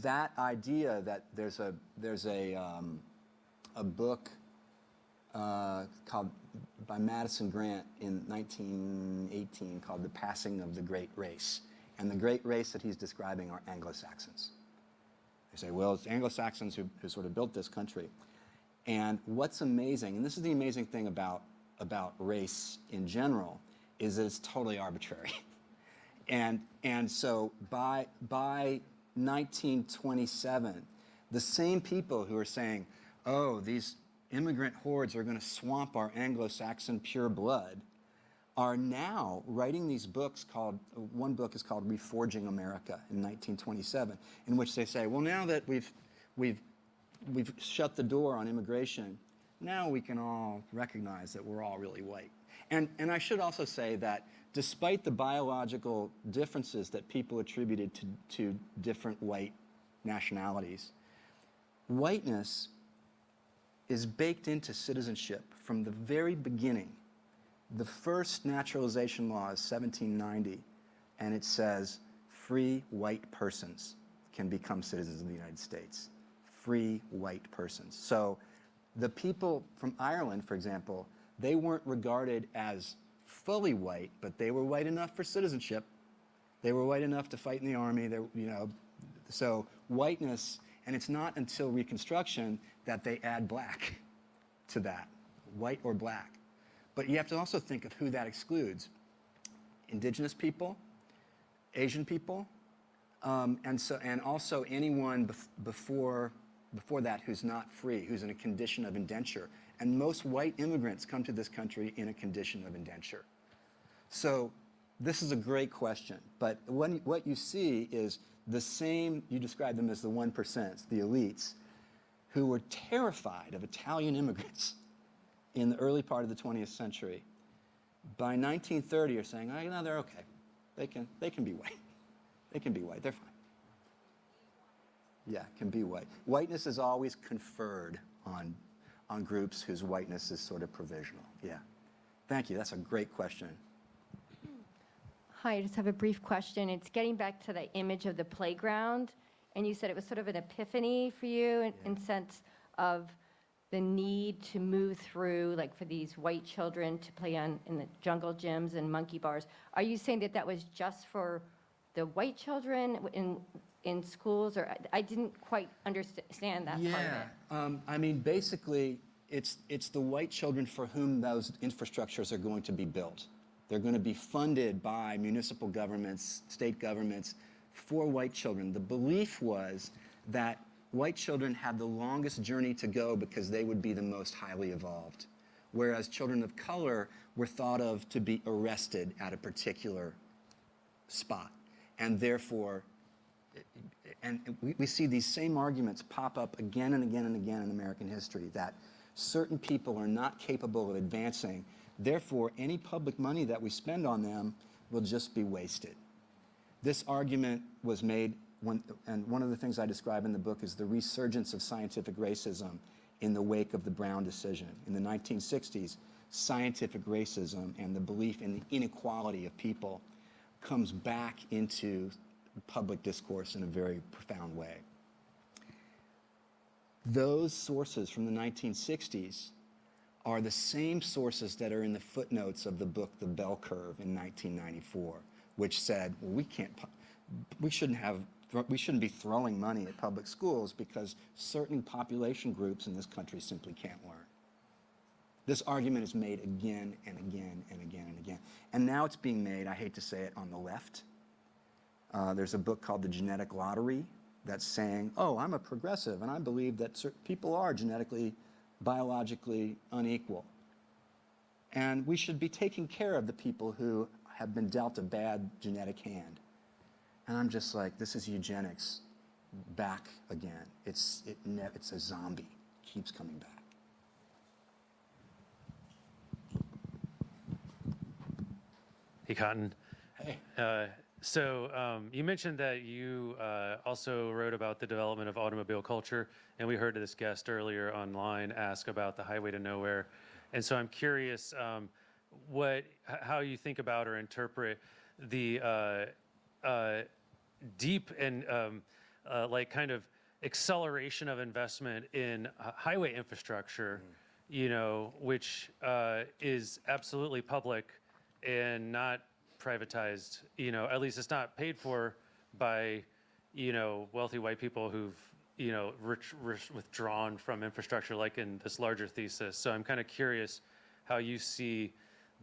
that idea that there's a book called by Madison Grant in 1918 called The Passing of the Great Race. And the great race that he's describing are Anglo-Saxons. They say, well, it's Anglo-Saxons who sort of built this country. And what's amazing, and this is the amazing thing about race in general, is that it's totally arbitrary. And so by 1927, the same people who are saying, oh, these immigrant hordes are going to swamp our Anglo-Saxon pure blood, are now writing these books one book is called Reforging America in 1927, in which they say, well, now that we've shut the door on immigration, now we can all recognize that we're all really white. And I should also say that despite the biological differences that people attributed to different white nationalities, whiteness is baked into citizenship from the very beginning. The first naturalization law is 1790, and it says free white persons can become citizens of the United States. Free white persons. So The people from Ireland, for example, they weren't regarded as fully white, but they were white enough for citizenship. They were white enough to fight in the army. So whiteness, and it's not until Reconstruction that they add black to that, white or black. But you have to also think of who that excludes. Indigenous people, Asian people, and also anyone before that who's not free, who's in a condition of indenture. And most white immigrants come to this country in a condition of indenture. So this is a great question, but what you see is the same, you describe them as the 1%, the elites, who were terrified of Italian immigrants in the early part of the 20th century. By 1930, are saying, oh, you know, they're okay. They can be white. They can be white, they're fine. Yeah, can be white. Whiteness is always conferred on groups whose whiteness is sort of provisional. Yeah. Thank you, that's a great question. Hi, I just have a brief question. It's getting back to the image of the playground, and you said it was sort of an epiphany for you in sense of the need to move through, like for these white children to play in the jungle gyms and monkey bars. Are you saying that that was just for the white children in schools, or I didn't quite understand that part of it? I mean, basically, it's the white children for whom those infrastructures are going to be built. They're going to be funded by municipal governments, state governments, for white children. The belief was that white children had the longest journey to go because they would be the most highly evolved, whereas children of color were thought of to be arrested at a particular spot. And therefore, and we see these same arguments pop up again and again and again in American history, that certain people are not capable of advancing. Therefore, any public money that we spend on them will just be wasted. This argument was made, and one of the things I describe in the book is the resurgence of scientific racism in the wake of the Brown decision. In the 1960s, scientific racism and the belief in the inequality of people comes back into public discourse in a very profound way. Those sources from the 1960s are the same sources that are in the footnotes of the book The Bell Curve in 1994, which said, well, we shouldn't be throwing money at public schools because certain population groups in this country simply can't learn. This argument is made again and again and again and again. And now it's being made, I hate to say it, on the left. There's a book called The Genetic Lottery that's saying, oh, I'm a progressive and I believe that certain people are genetically, biologically unequal. And we should be taking care of the people who have been dealt a bad genetic hand. And I'm just like, this is eugenics back again. It's a zombie, it keeps coming back. Hey, Cotten. Hey. So you mentioned that you also wrote about the development of automobile culture, and we heard this guest earlier online ask about the highway to nowhere. And so I'm curious how you think about or interpret the deep and like kind of acceleration of investment in highway infrastructure, you know, which is absolutely public and not privatized, you know, at least it's not paid for by, you know, wealthy white people who've, you know, withdrawn from infrastructure, like in this larger thesis. So I'm kind of curious how you see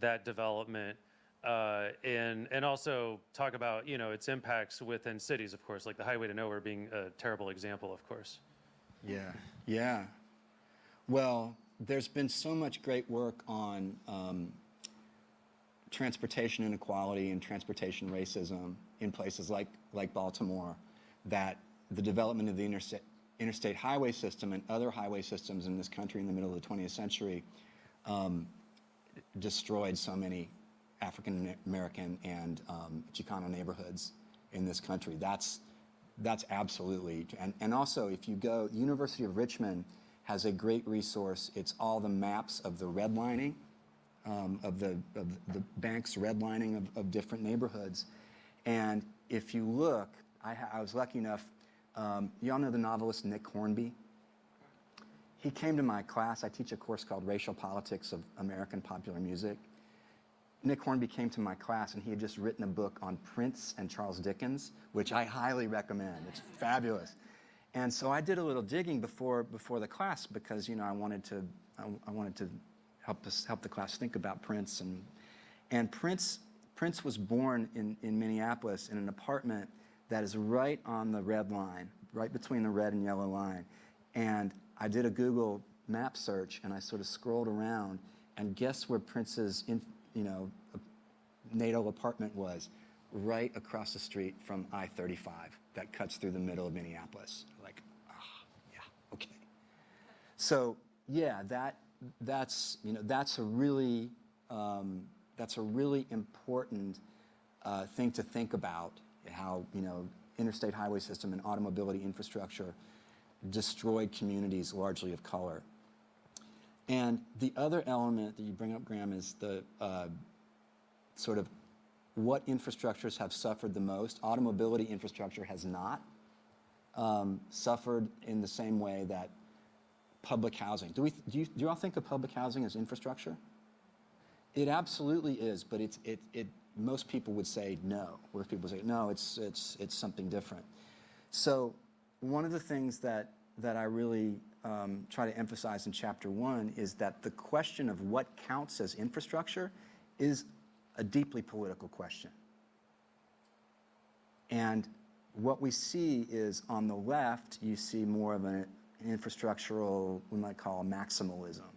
that development and also talk about, you know, its impacts within cities, of course, like the highway to nowhere being a terrible example, of course. Yeah. Well, there's been so much great work on transportation inequality and transportation racism in places like Baltimore, that the development of the interstate highway system and other highway systems in this country in the middle of the 20th century destroyed so many African American and Chicano neighborhoods in this country. That's absolutely, and also if you go, University of Richmond has a great resource. It's all the maps of the redlining, of the bank's redlining of different neighborhoods. And if you look, I was lucky enough, y'all know the novelist Nick Hornby? he came to my class. I teach a course called Racial Politics of American Popular Music. Nick Hornby came to my class, and he had just written a book on Prince and Charles Dickens, which I highly recommend. It's fabulous. And so I did a little digging before the class because, you know, I wanted to help the class think about Prince. And Prince was born in Minneapolis in an apartment that is right on the red line, right between the red and yellow line. And I did a Google map search, and I sort of scrolled around, and guess where Prince's natal apartment was? Right across the street from I-35 that cuts through the middle of Minneapolis. Like, yeah, okay. So yeah, that's a really important thing to think about, how interstate highway system and automobile infrastructure destroyed communities largely of color. And the other element that you bring up, Graham, is the sort of what infrastructures have suffered the most. Automobility infrastructure has not suffered in the same way that public housing. Do you all think of public housing as infrastructure? It absolutely is, but most people would say no. Most people say no, it's something different. So one of the things that I really try to emphasize in chapter 1 is that the question of what counts as infrastructure is a deeply political question. And what we see is on the left, you see more of an infrastructural, we might call maximalism,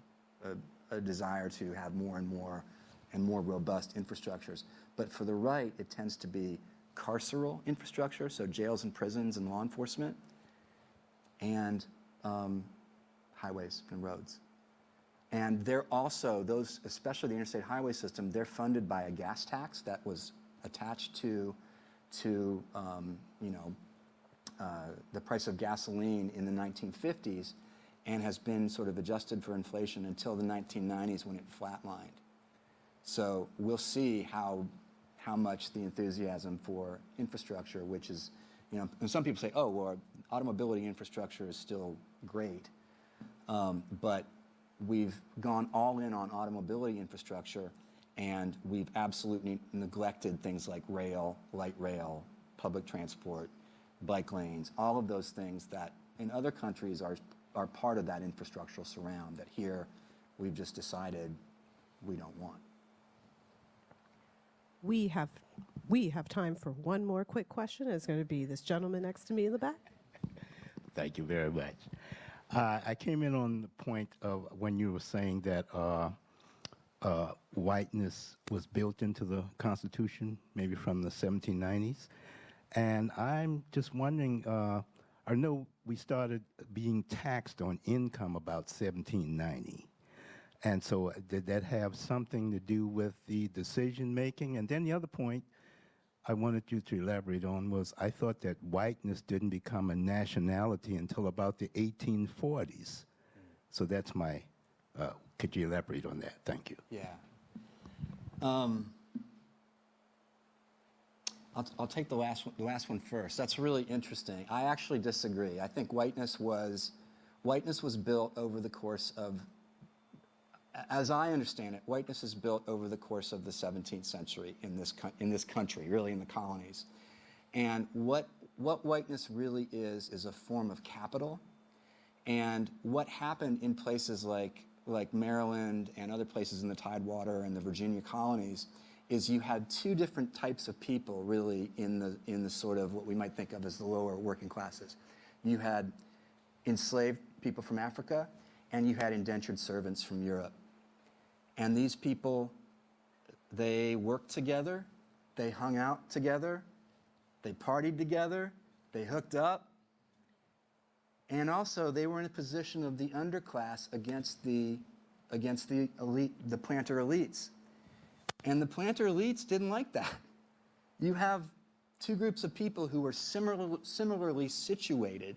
a desire to have more and more robust infrastructures. But for the right, it tends to be carceral infrastructure, so jails and prisons and law enforcement, and highways and roads. And they're also, those, especially the interstate highway system, they're funded by a gas tax that was attached to the price of gasoline in the 1950s and has been sort of adjusted for inflation until the 1990s when it flatlined. So we'll see how much the enthusiasm for infrastructure, which is, and some people say, oh, well, automobile infrastructure is still great. But we've gone all in on automobile infrastructure, and we've absolutely neglected things like rail, light rail, public transport, bike lanes, all of those things that in other countries are part of that infrastructural surround that here we've just decided we don't want. We have time for one more quick question. It's going to be this gentleman next to me in the back. Thank you very much. I came in on the point of when you were saying that whiteness was built into the Constitution, maybe from the 1790s. And I'm just wondering, I know we started being taxed on income about 1790. And so did that have something to do with the decision making? And then the other point I wanted you to elaborate on was I thought that whiteness didn't become a nationality until about the 1840s. So that's my, could you elaborate on that? Thank you. Yeah. I'll take the last one first. That's really interesting. I actually disagree. I think whiteness was built over the course of, as I understand it, whiteness is built over the course of the 17th century in this country, really in the colonies. And what whiteness really is a form of capital. And what happened in places like Maryland and other places in the Tidewater and the Virginia colonies is you had two different types of people really in the sort of what we might think of as the lower working classes. You had enslaved people from Africa, and you had indentured servants from Europe. And these people, they worked together, they hung out together, they partied together, they hooked up, and also they were in a position of the underclass against the elite, the planter elites. And the planter elites didn't like that. You have two groups of people who were similarly situated,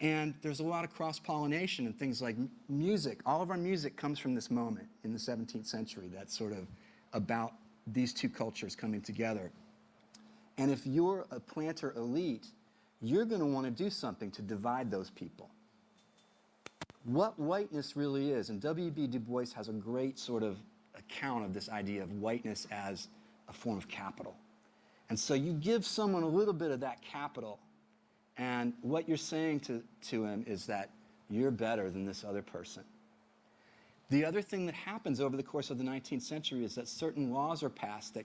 and there's a lot of cross-pollination and things like music. All of our music comes from this moment in the 17th century that's sort of about these two cultures coming together. And if you're a planter elite, you're going to want to do something to divide those people. what whiteness really is. And W.B. Du Bois has a great sort of account of this idea of whiteness as a form of capital. And so you give someone a little bit of that capital, and what you're saying to him is that you're better than this other person. The other thing that happens over the course of the 19th century is that certain laws are passed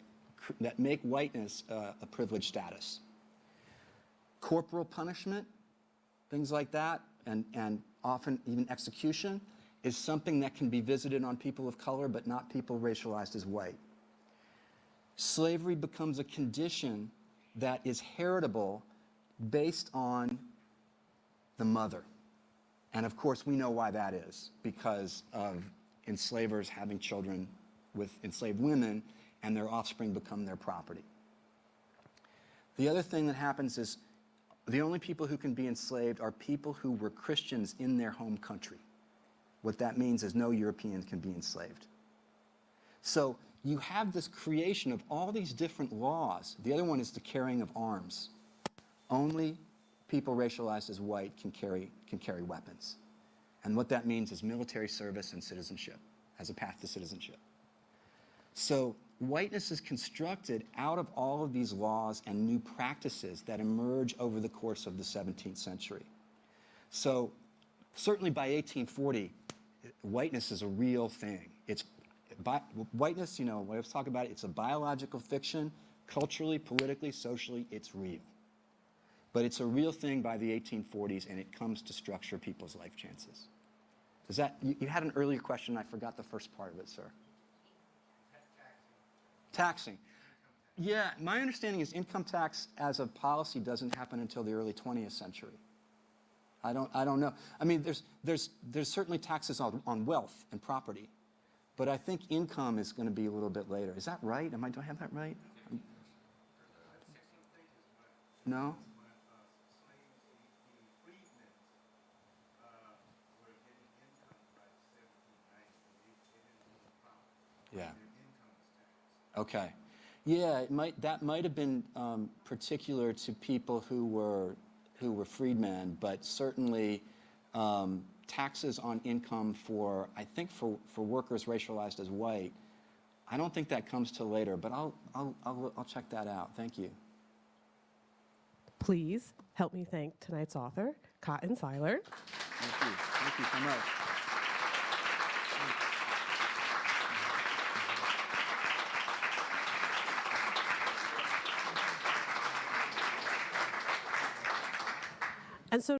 that make whiteness a privileged status. Corporal punishment, things like that, and often even execution, is something that can be visited on people of color, but not people racialized as white. Slavery becomes a condition that is heritable based on the mother. And of course, we know why that is, because of enslavers having children with enslaved women, and their offspring become their property. The other thing that happens is the only people who can be enslaved are people who were Christians in their home country. What that means is no European can be enslaved. So you have this creation of all these different laws. The other one is the carrying of arms. Only people racialized as white can carry weapons. And what that means is military service and citizenship as a path to citizenship. So whiteness is constructed out of all of these laws and new practices that emerge over the course of the 17th century. So certainly by 1840, whiteness is a real thing. Whiteness, you know, when I was talking about it, it's a biological fiction. Culturally, politically, socially, it's real. But it's a real thing by the 1840s, and it comes to structure people's life chances. Does that, you had an earlier question, I forgot the first part of it, sir. Taxing. Yeah, my understanding is income tax as a policy doesn't happen until the early 20th century. I don't know. I mean, there's certainly taxes on wealth and property, but I think income is going to be a little bit later. Is that right? Do I have that right? No? Yeah. Okay. Yeah, that might have been particular to people who were freedmen, but certainly taxes on income for workers racialized as white, I don't think that comes till later, but I'll check that out. Thank you. Please help me thank tonight's author, Cotten Seiler. Thank you. Thank you so much. And so